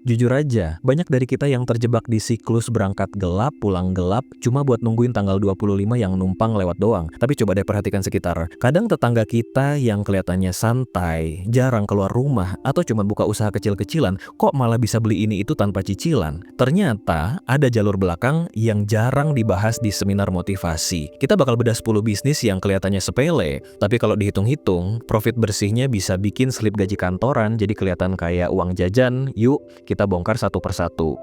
Jujur aja, banyak dari kita yang terjebak di siklus berangkat gelap, pulang gelap, cuma buat nungguin tanggal 25 yang numpang lewat doang. Tapi coba deh perhatikan sekitar. Kadang tetangga kita yang kelihatannya santai, jarang keluar rumah, atau cuma buka usaha kecil-kecilan, kok malah bisa beli ini itu tanpa cicilan. Ternyata ada jalur belakang yang jarang dibahas di seminar motivasi. Kita bakal bedah 10 bisnis yang kelihatannya sepele, tapi kalau dihitung-hitung, profit bersihnya bisa bikin slip gaji kantoran jadi kelihatan kayak uang jajan. Yuk, kita bongkar satu persatu.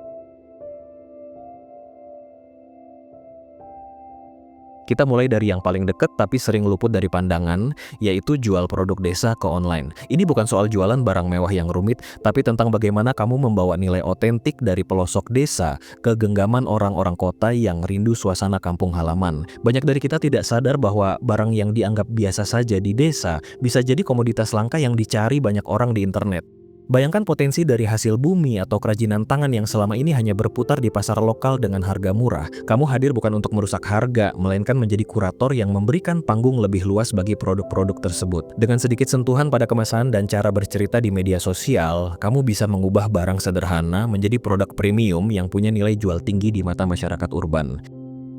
Kita mulai dari yang paling deket tapi sering luput dari pandangan, yaitu jual produk desa ke online. Ini bukan soal jualan barang mewah yang rumit, tapi tentang bagaimana kamu membawa nilai otentik dari pelosok desa ke genggaman orang-orang kota yang rindu suasana kampung halaman. Banyak dari kita tidak sadar bahwa barang yang dianggap biasa saja di desa bisa jadi komoditas langka yang dicari banyak orang di internet. Bayangkan potensi dari hasil bumi atau kerajinan tangan yang selama ini hanya berputar di pasar lokal dengan harga murah. Kamu hadir bukan untuk merusak harga, melainkan menjadi kurator yang memberikan panggung lebih luas bagi produk-produk tersebut. Dengan sedikit sentuhan pada kemasan dan cara bercerita di media sosial, kamu bisa mengubah barang sederhana menjadi produk premium yang punya nilai jual tinggi di mata masyarakat urban.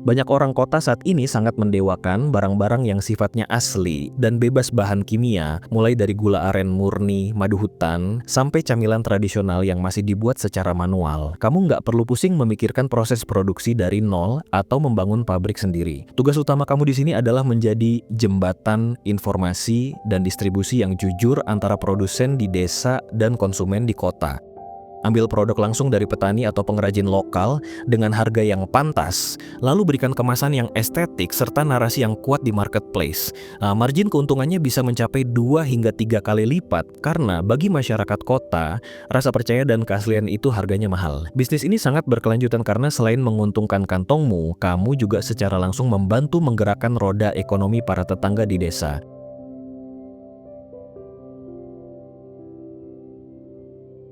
Banyak orang kota saat ini sangat mendewakan barang-barang yang sifatnya asli dan bebas bahan kimia, mulai dari gula aren murni, madu hutan, sampai camilan tradisional yang masih dibuat secara manual. Kamu nggak perlu pusing memikirkan proses produksi dari nol atau membangun pabrik sendiri. Tugas utama kamu di sini adalah menjadi jembatan informasi dan distribusi yang jujur antara produsen di desa dan konsumen di kota. Ambil produk langsung dari petani atau pengrajin lokal dengan harga yang pantas, lalu berikan kemasan yang estetik serta narasi yang kuat di marketplace. Margin keuntungannya bisa mencapai 2 hingga 3 kali lipat karena bagi masyarakat kota, rasa percaya dan keaslian itu harganya mahal. Bisnis ini sangat berkelanjutan karena selain menguntungkan kantongmu, kamu juga secara langsung membantu menggerakkan roda ekonomi para tetangga di desa.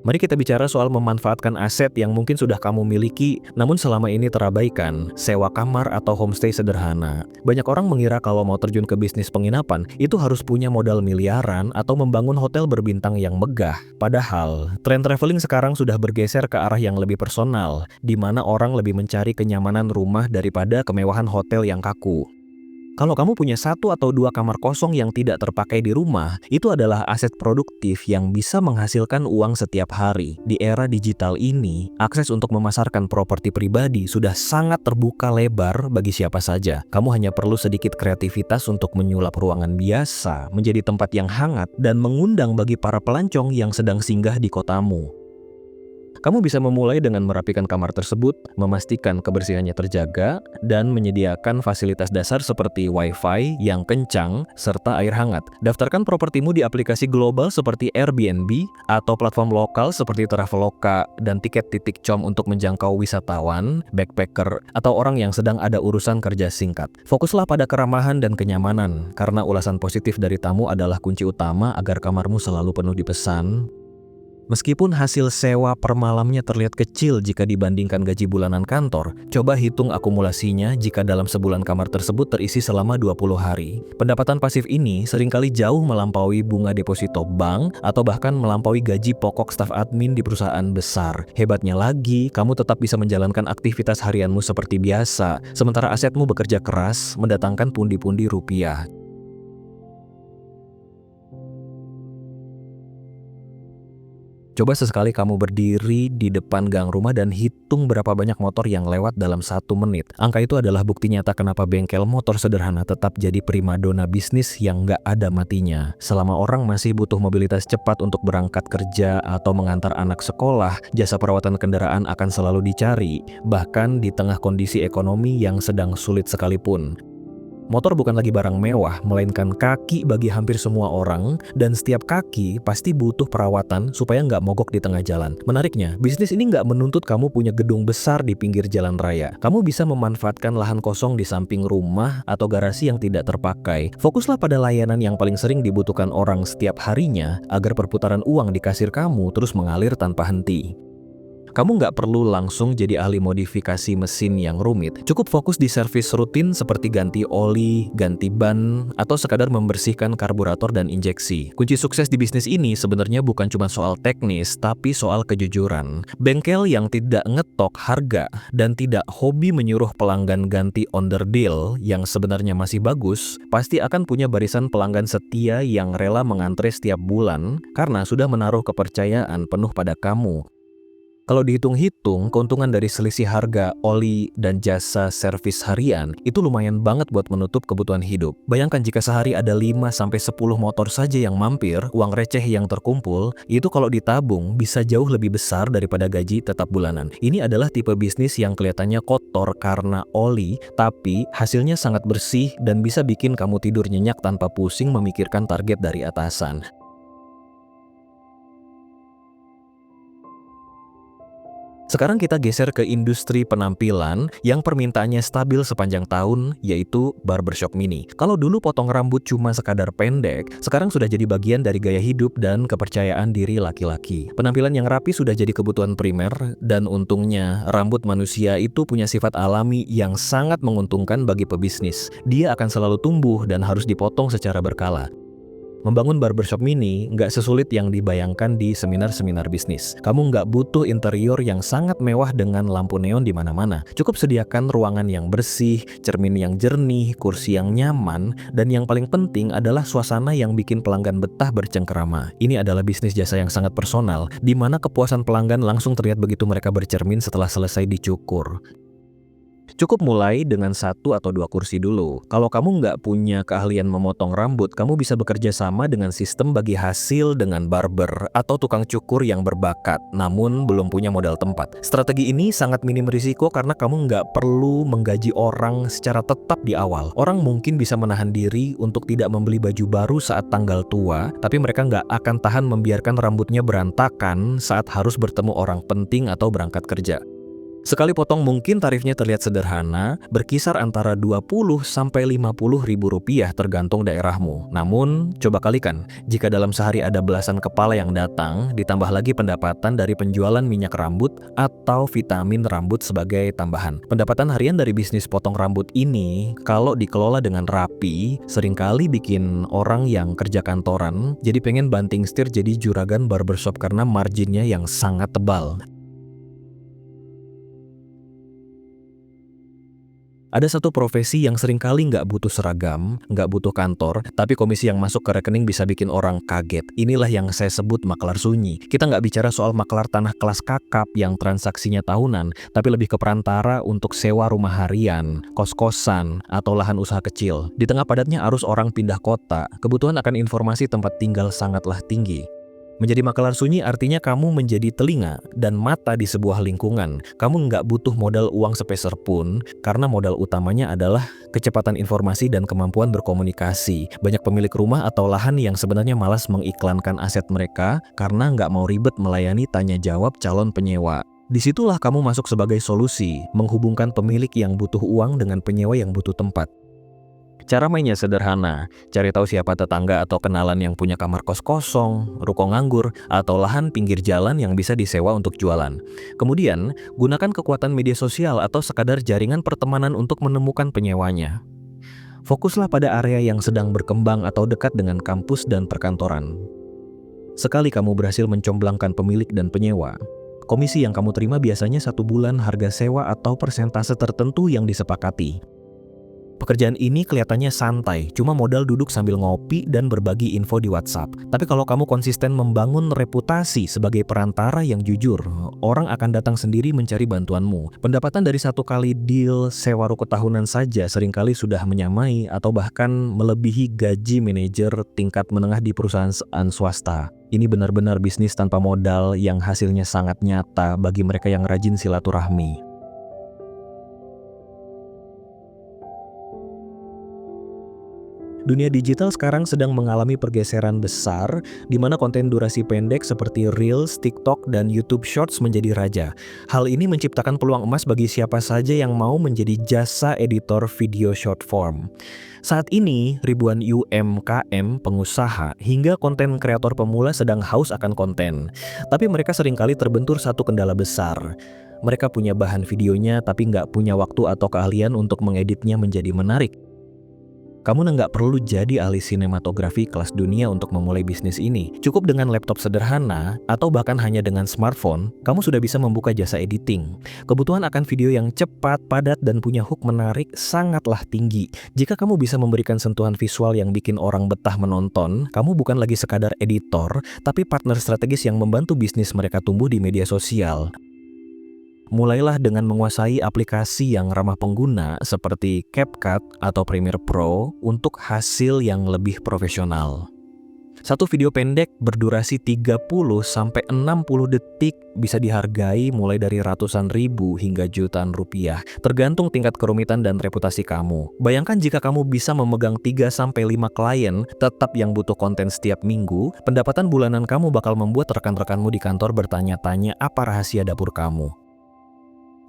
Mari kita bicara soal memanfaatkan aset yang mungkin sudah kamu miliki, namun selama ini terabaikan, sewa kamar atau homestay sederhana. Banyak orang mengira kalau mau terjun ke bisnis penginapan, itu harus punya modal miliaran atau membangun hotel berbintang yang megah. Padahal, tren traveling sekarang sudah bergeser ke arah yang lebih personal, di mana orang lebih mencari kenyamanan rumah daripada kemewahan hotel yang kaku. Kalau kamu punya 1 atau 2 kamar kosong yang tidak terpakai di rumah, itu adalah aset produktif yang bisa menghasilkan uang setiap hari. Di era digital ini, akses untuk memasarkan properti pribadi sudah sangat terbuka lebar bagi siapa saja. Kamu hanya perlu sedikit kreativitas untuk menyulap ruangan biasa menjadi tempat yang hangat dan mengundang bagi para pelancong yang sedang singgah di kotamu. Kamu bisa memulai dengan merapikan kamar tersebut, memastikan kebersihannya terjaga, dan menyediakan fasilitas dasar seperti Wi-Fi yang kencang serta air hangat. Daftarkan propertimu di aplikasi global seperti Airbnb atau platform lokal seperti Traveloka dan tiket.com untuk menjangkau wisatawan, backpacker, atau orang yang sedang ada urusan kerja singkat. Fokuslah pada keramahan dan kenyamanan, karena ulasan positif dari tamu adalah kunci utama agar kamarmu selalu penuh dipesan. Meskipun hasil sewa per malamnya terlihat kecil jika dibandingkan gaji bulanan kantor, coba hitung akumulasinya jika dalam sebulan kamar tersebut terisi selama 20 hari. Pendapatan pasif ini seringkali jauh melampaui bunga deposito bank atau bahkan melampaui gaji pokok staf admin di perusahaan besar. Hebatnya lagi, kamu tetap bisa menjalankan aktivitas harianmu seperti biasa, sementara asetmu bekerja keras mendatangkan pundi-pundi rupiah. Coba sesekali kamu berdiri di depan gang rumah dan hitung berapa banyak motor yang lewat dalam 1 menit. Angka itu adalah bukti nyata kenapa bengkel motor sederhana tetap jadi primadona bisnis yang nggak ada matinya. Selama orang masih butuh mobilitas cepat untuk berangkat kerja atau mengantar anak sekolah, jasa perawatan kendaraan akan selalu dicari, bahkan di tengah kondisi ekonomi yang sedang sulit sekalipun. Motor bukan lagi barang mewah, melainkan kaki bagi hampir semua orang, dan setiap kaki pasti butuh perawatan supaya nggak mogok di tengah jalan. Menariknya, bisnis ini nggak menuntut kamu punya gedung besar di pinggir jalan raya. Kamu bisa memanfaatkan lahan kosong di samping rumah atau garasi yang tidak terpakai. Fokuslah pada layanan yang paling sering dibutuhkan orang setiap harinya, agar perputaran uang di kasir kamu terus mengalir tanpa henti. Kamu nggak perlu langsung jadi ahli modifikasi mesin yang rumit. Cukup fokus di servis rutin seperti ganti oli, ganti ban, atau sekadar membersihkan karburator dan injeksi. Kunci sukses di bisnis ini sebenarnya bukan cuma soal teknis, tapi soal kejujuran. Bengkel yang tidak ngetok harga dan tidak hobi menyuruh pelanggan ganti onderdil yang sebenarnya masih bagus, pasti akan punya barisan pelanggan setia yang rela mengantre setiap bulan karena sudah menaruh kepercayaan penuh pada kamu. Kalau dihitung-hitung, keuntungan dari selisih harga oli dan jasa servis harian itu lumayan banget buat menutup kebutuhan hidup. Bayangkan jika sehari ada 5-10 motor saja yang mampir, uang receh yang terkumpul, itu kalau ditabung bisa jauh lebih besar daripada gaji tetap bulanan. Ini adalah tipe bisnis yang kelihatannya kotor karena oli, tapi hasilnya sangat bersih dan bisa bikin kamu tidur nyenyak tanpa pusing memikirkan target dari atasan. Sekarang kita geser ke industri penampilan yang permintaannya stabil sepanjang tahun, yaitu barbershop mini. Kalau dulu potong rambut cuma sekadar pendek, sekarang sudah jadi bagian dari gaya hidup dan kepercayaan diri laki-laki. Penampilan yang rapi sudah jadi kebutuhan primer, dan untungnya rambut manusia itu punya sifat alami yang sangat menguntungkan bagi pebisnis. Dia akan selalu tumbuh dan harus dipotong secara berkala. Membangun barbershop mini nggak sesulit yang dibayangkan di seminar-seminar bisnis. Kamu nggak butuh interior yang sangat mewah dengan lampu neon di mana-mana. Cukup sediakan ruangan yang bersih, cermin yang jernih, kursi yang nyaman, dan yang paling penting adalah suasana yang bikin pelanggan betah bercengkerama. Ini adalah bisnis jasa yang sangat personal, di mana kepuasan pelanggan langsung terlihat begitu mereka bercermin setelah selesai dicukur. Cukup mulai dengan 1 atau 2 kursi dulu. Kalau kamu nggak punya keahlian memotong rambut, kamu bisa bekerja sama dengan sistem bagi hasil dengan barber atau tukang cukur yang berbakat, namun belum punya modal tempat. Strategi ini sangat minim risiko karena kamu nggak perlu menggaji orang secara tetap di awal. Orang mungkin bisa menahan diri untuk tidak membeli baju baru saat tanggal tua, tapi mereka nggak akan tahan membiarkan rambutnya berantakan saat harus bertemu orang penting atau berangkat kerja. Sekali potong mungkin tarifnya terlihat sederhana, berkisar antara 20 sampai 50 ribu rupiah tergantung daerahmu. Namun, coba kalikan, jika dalam sehari ada belasan kepala yang datang, ditambah lagi pendapatan dari penjualan minyak rambut atau vitamin rambut sebagai tambahan. Pendapatan harian dari bisnis potong rambut ini, kalau dikelola dengan rapi, seringkali bikin orang yang kerja kantoran jadi pengen banting setir jadi juragan barbershop karena marginnya yang sangat tebal. Ada satu profesi yang seringkali nggak butuh seragam, nggak butuh kantor, tapi komisi yang masuk ke rekening bisa bikin orang kaget. Inilah yang saya sebut maklar sunyi. Kita nggak bicara soal maklar tanah kelas kakap yang transaksinya tahunan, tapi lebih ke perantara untuk sewa rumah harian, kos-kosan, atau lahan usaha kecil. Di tengah padatnya arus orang pindah kota, kebutuhan akan informasi tempat tinggal sangatlah tinggi. Menjadi maklar sunyi artinya kamu menjadi telinga dan mata di sebuah lingkungan. Kamu nggak butuh modal uang sepeser pun, karena modal utamanya adalah kecepatan informasi dan kemampuan berkomunikasi. Banyak pemilik rumah atau lahan yang sebenarnya malas mengiklankan aset mereka karena nggak mau ribet melayani tanya jawab calon penyewa. Disitulah kamu masuk sebagai solusi, menghubungkan pemilik yang butuh uang dengan penyewa yang butuh tempat. Cara mainnya sederhana, cari tahu siapa tetangga atau kenalan yang punya kamar kos kosong, ruko nganggur, atau lahan pinggir jalan yang bisa disewa untuk jualan. Kemudian, gunakan kekuatan media sosial atau sekadar jaringan pertemanan untuk menemukan penyewanya. Fokuslah pada area yang sedang berkembang atau dekat dengan kampus dan perkantoran. Sekali kamu berhasil mencomblangkan pemilik dan penyewa, komisi yang kamu terima biasanya 1 bulan harga sewa atau persentase tertentu yang disepakati. Pekerjaan ini kelihatannya santai, cuma modal duduk sambil ngopi dan berbagi info di WhatsApp. Tapi kalau kamu konsisten membangun reputasi sebagai perantara yang jujur, orang akan datang sendiri mencari bantuanmu. Pendapatan dari 1 kali deal sewa ruko tahunan saja seringkali sudah menyamai atau bahkan melebihi gaji manajer tingkat menengah di perusahaan swasta. Ini benar-benar bisnis tanpa modal yang hasilnya sangat nyata bagi mereka yang rajin silaturahmi. Dunia digital sekarang sedang mengalami pergeseran besar, di mana konten durasi pendek seperti Reels, TikTok, dan YouTube Shorts menjadi raja. Hal ini menciptakan peluang emas bagi siapa saja yang mau menjadi jasa editor video short form. Saat ini, ribuan UMKM, pengusaha, hingga konten kreator pemula sedang haus akan konten. Tapi mereka seringkali terbentur satu kendala besar. Mereka punya bahan videonya tapi nggak punya waktu atau keahlian untuk mengeditnya menjadi menarik. Kamu nggak perlu jadi ahli sinematografi kelas dunia untuk memulai bisnis ini. Cukup dengan laptop sederhana, atau bahkan hanya dengan smartphone, kamu sudah bisa membuka jasa editing. Kebutuhan akan video yang cepat, padat, dan punya hook menarik sangatlah tinggi. Jika kamu bisa memberikan sentuhan visual yang bikin orang betah menonton, kamu bukan lagi sekadar editor, tapi partner strategis yang membantu bisnis mereka tumbuh di media sosial. Mulailah dengan menguasai aplikasi yang ramah pengguna seperti CapCut atau Premiere Pro untuk hasil yang lebih profesional. Satu video pendek berdurasi 30-60 detik bisa dihargai mulai dari ratusan ribu hingga jutaan rupiah, tergantung tingkat kerumitan dan reputasi kamu. Bayangkan jika kamu bisa memegang 3-5 klien tetap yang butuh konten setiap minggu, pendapatan bulanan kamu bakal membuat rekan-rekanmu di kantor bertanya-tanya apa rahasia dapur kamu.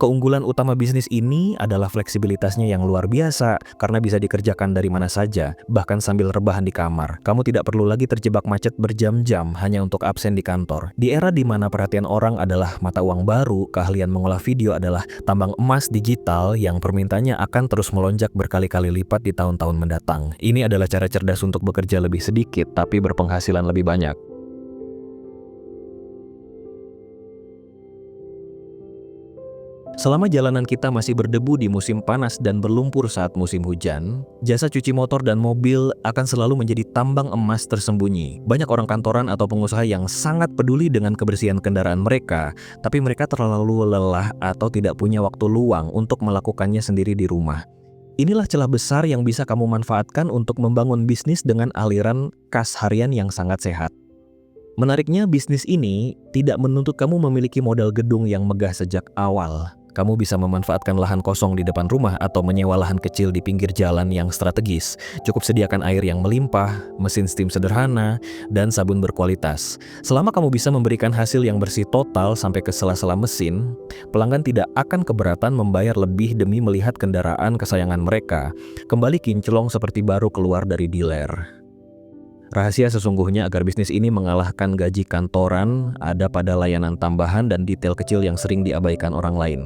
Keunggulan utama bisnis ini adalah fleksibilitasnya yang luar biasa karena bisa dikerjakan dari mana saja, bahkan sambil rebahan di kamar. Kamu tidak perlu lagi terjebak macet berjam-jam hanya untuk absen di kantor. Di era di mana perhatian orang adalah mata uang baru, keahlian mengolah video adalah tambang emas digital yang permintaannya akan terus melonjak berkali-kali lipat di tahun-tahun mendatang. Ini adalah cara cerdas untuk bekerja lebih sedikit tapi berpenghasilan lebih banyak. Selama jalanan kita masih berdebu di musim panas dan berlumpur saat musim hujan, jasa cuci motor dan mobil akan selalu menjadi tambang emas tersembunyi. Banyak orang kantoran atau pengusaha yang sangat peduli dengan kebersihan kendaraan mereka, tapi mereka terlalu lelah atau tidak punya waktu luang untuk melakukannya sendiri di rumah. Inilah celah besar yang bisa kamu manfaatkan untuk membangun bisnis dengan aliran kas harian yang sangat sehat. Menariknya, bisnis ini tidak menuntut kamu memiliki modal gedung yang megah sejak awal. Kamu bisa memanfaatkan lahan kosong di depan rumah atau menyewa lahan kecil di pinggir jalan yang strategis. Cukup sediakan air yang melimpah, mesin steam sederhana, dan sabun berkualitas. Selama kamu bisa memberikan hasil yang bersih total sampai ke sela-sela mesin, pelanggan tidak akan keberatan membayar lebih demi melihat kendaraan kesayangan mereka kembali kinclong seperti baru keluar dari dealer. Rahasia sesungguhnya agar bisnis ini mengalahkan gaji kantoran ada pada layanan tambahan dan detail kecil yang sering diabaikan orang lain.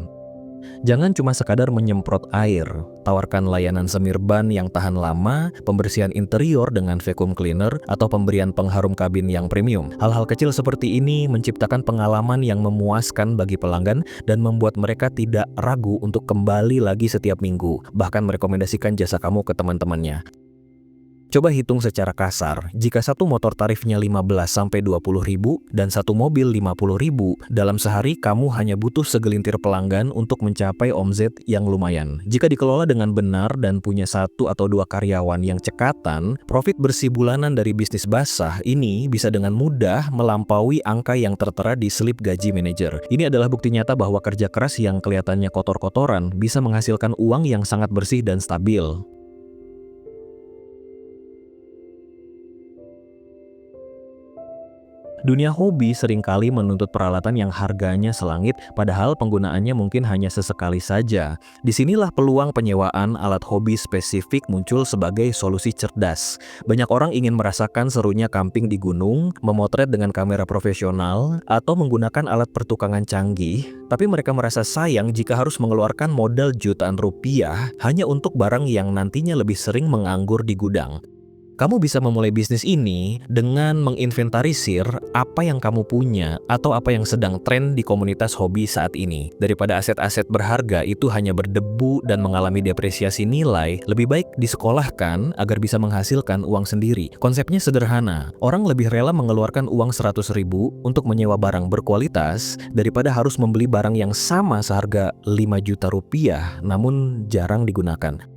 Jangan cuma sekadar menyemprot air, tawarkan layanan semir ban yang tahan lama, pembersihan interior dengan vacuum cleaner, atau pemberian pengharum kabin yang premium. Hal-hal kecil seperti ini menciptakan pengalaman yang memuaskan bagi pelanggan dan membuat mereka tidak ragu untuk kembali lagi setiap minggu, bahkan merekomendasikan jasa kamu ke teman-temannya. Coba hitung secara kasar, jika satu motor tarifnya 15-20 ribu dan satu mobil 50 ribu, dalam sehari kamu hanya butuh segelintir pelanggan untuk mencapai omzet yang lumayan. Jika dikelola dengan benar dan punya 1 atau 2 karyawan yang cekatan, profit bersih bulanan dari bisnis basah ini bisa dengan mudah melampaui angka yang tertera di slip gaji manajer. Ini adalah bukti nyata bahwa kerja keras yang kelihatannya kotor-kotoran bisa menghasilkan uang yang sangat bersih dan stabil. Dunia hobi seringkali menuntut peralatan yang harganya selangit, padahal penggunaannya mungkin hanya sesekali saja. Disinilah peluang penyewaan alat hobi spesifik muncul sebagai solusi cerdas. Banyak orang ingin merasakan serunya camping di gunung, memotret dengan kamera profesional, atau menggunakan alat pertukangan canggih, tapi mereka merasa sayang jika harus mengeluarkan modal jutaan rupiah hanya untuk barang yang nantinya lebih sering menganggur di gudang. Kamu bisa memulai bisnis ini dengan menginventarisir apa yang kamu punya atau apa yang sedang tren di komunitas hobi saat ini. Daripada aset-aset berharga itu hanya berdebu dan mengalami depresiasi nilai, lebih baik disekolahkan agar bisa menghasilkan uang sendiri. Konsepnya sederhana, orang lebih rela mengeluarkan uang 100 ribu untuk menyewa barang berkualitas daripada harus membeli barang yang sama seharga 5 juta rupiah namun jarang digunakan.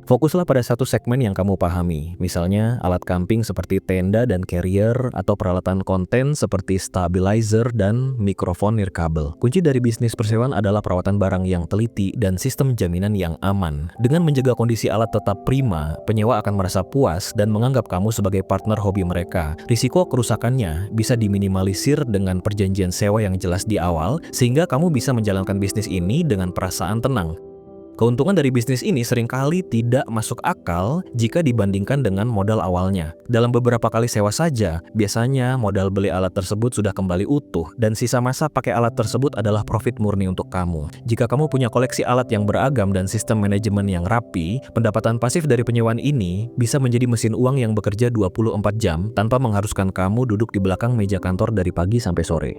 Fokuslah pada satu segmen yang kamu pahami, misalnya alat camping seperti tenda dan carrier, atau peralatan konten seperti stabilizer dan mikrofon nirkabel. Kunci dari bisnis persewaan adalah perawatan barang yang teliti dan sistem jaminan yang aman. Dengan menjaga kondisi alat tetap prima, penyewa akan merasa puas dan menganggap kamu sebagai partner hobi mereka. Risiko kerusakannya bisa diminimalisir dengan perjanjian sewa yang jelas di awal, sehingga kamu bisa menjalankan bisnis ini dengan perasaan tenang. Keuntungan dari bisnis ini seringkali tidak masuk akal jika dibandingkan dengan modal awalnya. Dalam beberapa kali sewa saja, biasanya modal beli alat tersebut sudah kembali utuh dan sisa masa pakai alat tersebut adalah profit murni untuk kamu. Jika kamu punya koleksi alat yang beragam dan sistem manajemen yang rapi, pendapatan pasif dari penyewaan ini bisa menjadi mesin uang yang bekerja 24 jam tanpa mengharuskan kamu duduk di belakang meja kantor dari pagi sampai sore.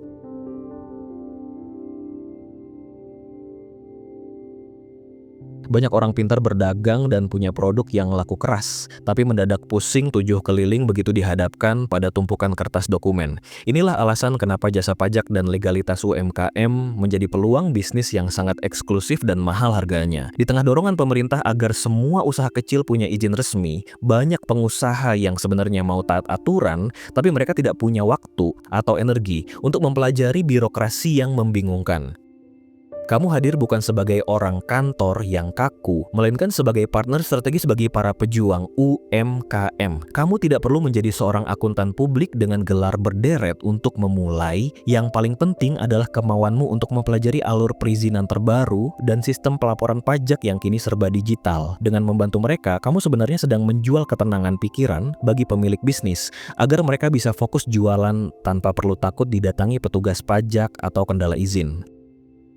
Banyak orang pintar berdagang dan punya produk yang laku keras, tapi mendadak pusing 7 keliling begitu dihadapkan pada tumpukan kertas dokumen. Inilah alasan kenapa jasa pajak dan legalitas UMKM menjadi peluang bisnis yang sangat eksklusif dan mahal harganya. Di tengah dorongan pemerintah agar semua usaha kecil punya izin resmi, banyak pengusaha yang sebenarnya mau taat aturan, tapi mereka tidak punya waktu atau energi untuk mempelajari birokrasi yang membingungkan. Kamu hadir bukan sebagai orang kantor yang kaku, melainkan sebagai partner strategis bagi para pejuang UMKM. Kamu tidak perlu menjadi seorang akuntan publik dengan gelar berderet untuk memulai. Yang paling penting adalah kemauanmu untuk mempelajari alur perizinan terbaru dan sistem pelaporan pajak yang kini serba digital. Dengan membantu mereka, kamu sebenarnya sedang menjual ketenangan pikiran bagi pemilik bisnis, agar mereka bisa fokus jualan tanpa perlu takut didatangi petugas pajak atau kendala izin.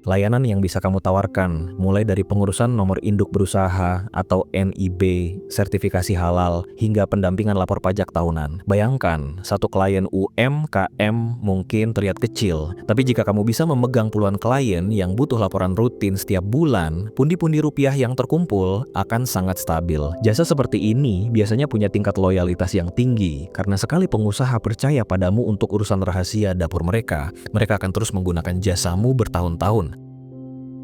Layanan yang bisa kamu tawarkan, mulai dari pengurusan nomor induk berusaha atau NIB, sertifikasi halal, hingga pendampingan lapor pajak tahunan. Bayangkan, satu klien UMKM mungkin terlihat kecil, tapi jika kamu bisa memegang puluhan klien yang butuh laporan rutin setiap bulan, pundi-pundi rupiah yang terkumpul akan sangat stabil. Jasa seperti ini biasanya punya tingkat loyalitas yang tinggi, karena sekali pengusaha percaya padamu untuk urusan rahasia dapur mereka akan terus menggunakan jasamu bertahun-tahun.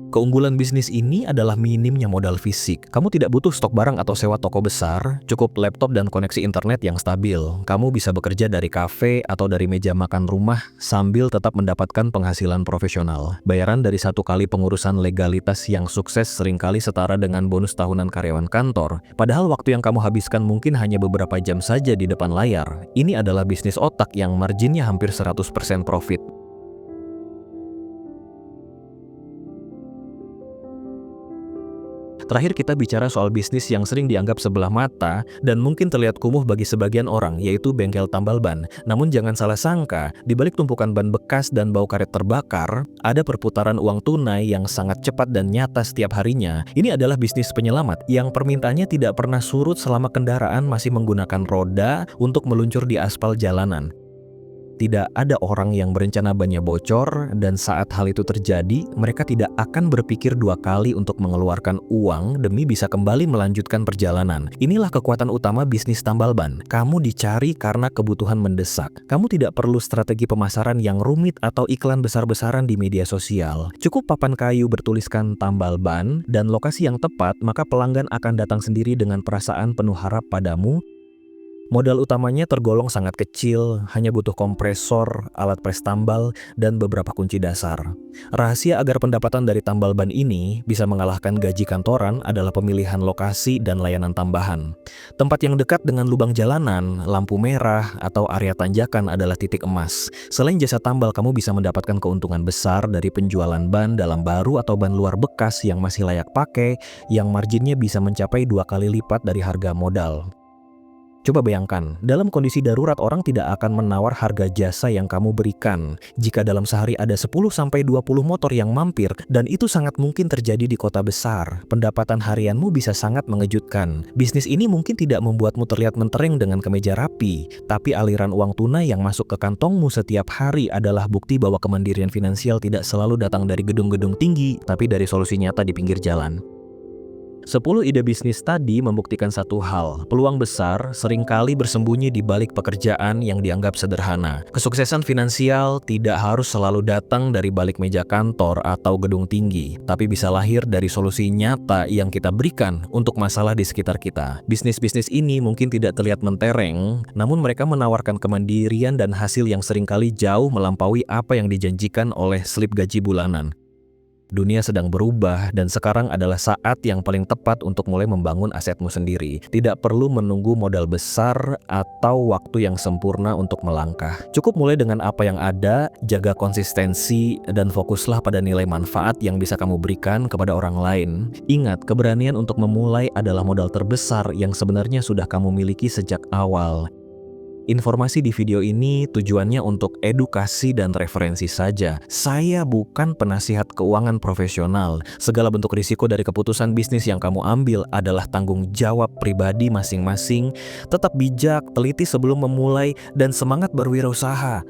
Keunggulan bisnis ini adalah minimnya modal fisik. Kamu tidak butuh stok barang atau sewa toko besar, cukup laptop dan koneksi internet yang stabil. Kamu bisa bekerja dari kafe atau dari meja makan rumah sambil tetap mendapatkan penghasilan profesional. Bayaran dari satu kali pengurusan legalitas yang sukses seringkali setara dengan bonus tahunan karyawan kantor. Padahal waktu yang kamu habiskan mungkin hanya beberapa jam saja di depan layar. Ini adalah bisnis otak yang marginnya hampir 100% profit. Terakhir kita bicara soal bisnis yang sering dianggap sebelah mata dan mungkin terlihat kumuh bagi sebagian orang, yaitu bengkel tambal ban. Namun jangan salah sangka, di balik tumpukan ban bekas dan bau karet terbakar, ada perputaran uang tunai yang sangat cepat dan nyata setiap harinya. Ini adalah bisnis penyelamat yang permintaannya tidak pernah surut selama kendaraan masih menggunakan roda untuk meluncur di aspal jalanan. Tidak ada orang yang berencana bannya bocor, dan saat hal itu terjadi, mereka tidak akan berpikir dua kali untuk mengeluarkan uang demi bisa kembali melanjutkan perjalanan. Inilah kekuatan utama bisnis tambal ban. Kamu dicari karena kebutuhan mendesak. Kamu tidak perlu strategi pemasaran yang rumit atau iklan besar-besaran di media sosial. Cukup papan kayu bertuliskan tambal ban dan lokasi yang tepat, maka pelanggan akan datang sendiri dengan perasaan penuh harap padamu. Modal utamanya tergolong sangat kecil, hanya butuh kompresor, alat pres tambal, dan beberapa kunci dasar. Rahasia agar pendapatan dari tambal ban ini bisa mengalahkan gaji kantoran adalah pemilihan lokasi dan layanan tambahan. Tempat yang dekat dengan lubang jalanan, lampu merah, atau area tanjakan adalah titik emas. Selain jasa tambal, kamu bisa mendapatkan keuntungan besar dari penjualan ban dalam baru atau ban luar bekas yang masih layak pakai, yang marginnya bisa mencapai 2 kali lipat dari harga modal. Coba bayangkan, dalam kondisi darurat orang tidak akan menawar harga jasa yang kamu berikan. Jika dalam sehari ada 10-20 motor yang mampir, dan itu sangat mungkin terjadi di kota besar, pendapatan harianmu bisa sangat mengejutkan. Bisnis ini mungkin tidak membuatmu terlihat mentereng dengan kemeja rapi, tapi aliran uang tunai yang masuk ke kantongmu setiap hari adalah bukti bahwa kemandirian finansial tidak selalu datang dari gedung-gedung tinggi, tapi dari solusi nyata di pinggir jalan. 10 ide bisnis tadi membuktikan satu hal, peluang besar seringkali bersembunyi di balik pekerjaan yang dianggap sederhana. Kesuksesan finansial tidak harus selalu datang dari balik meja kantor atau gedung tinggi, tapi bisa lahir dari solusi nyata yang kita berikan untuk masalah di sekitar kita. Bisnis-bisnis ini mungkin tidak terlihat mentereng, namun mereka menawarkan kemandirian dan hasil yang seringkali jauh melampaui apa yang dijanjikan oleh slip gaji bulanan. Dunia sedang berubah dan sekarang adalah saat yang paling tepat untuk mulai membangun asetmu sendiri. Tidak perlu menunggu modal besar atau waktu yang sempurna untuk melangkah. Cukup mulai dengan apa yang ada, jaga konsistensi, dan fokuslah pada nilai manfaat yang bisa kamu berikan kepada orang lain. Ingat, keberanian untuk memulai adalah modal terbesar yang sebenarnya sudah kamu miliki sejak awal. Informasi di video ini tujuannya untuk edukasi dan referensi saja. Saya bukan penasihat keuangan profesional. Segala bentuk risiko dari keputusan bisnis yang kamu ambil adalah tanggung jawab pribadi masing-masing. Tetap bijak, teliti sebelum memulai, dan semangat berwirausaha.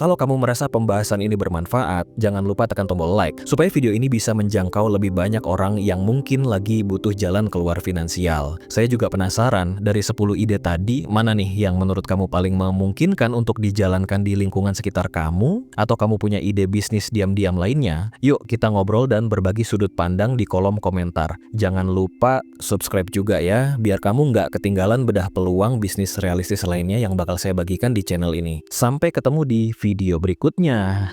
Kalau kamu merasa pembahasan ini bermanfaat, jangan lupa tekan tombol like, supaya video ini bisa menjangkau lebih banyak orang yang mungkin lagi butuh jalan keluar finansial. Saya juga penasaran, dari 10 ide tadi, mana nih yang menurut kamu paling memungkinkan untuk dijalankan di lingkungan sekitar kamu? Atau kamu punya ide bisnis diam-diam lainnya? Yuk kita ngobrol dan berbagi sudut pandang di kolom komentar. Jangan lupa subscribe juga ya, biar kamu nggak ketinggalan bedah peluang bisnis realistis lainnya yang bakal saya bagikan di channel ini. Sampai ketemu di video berikutnya.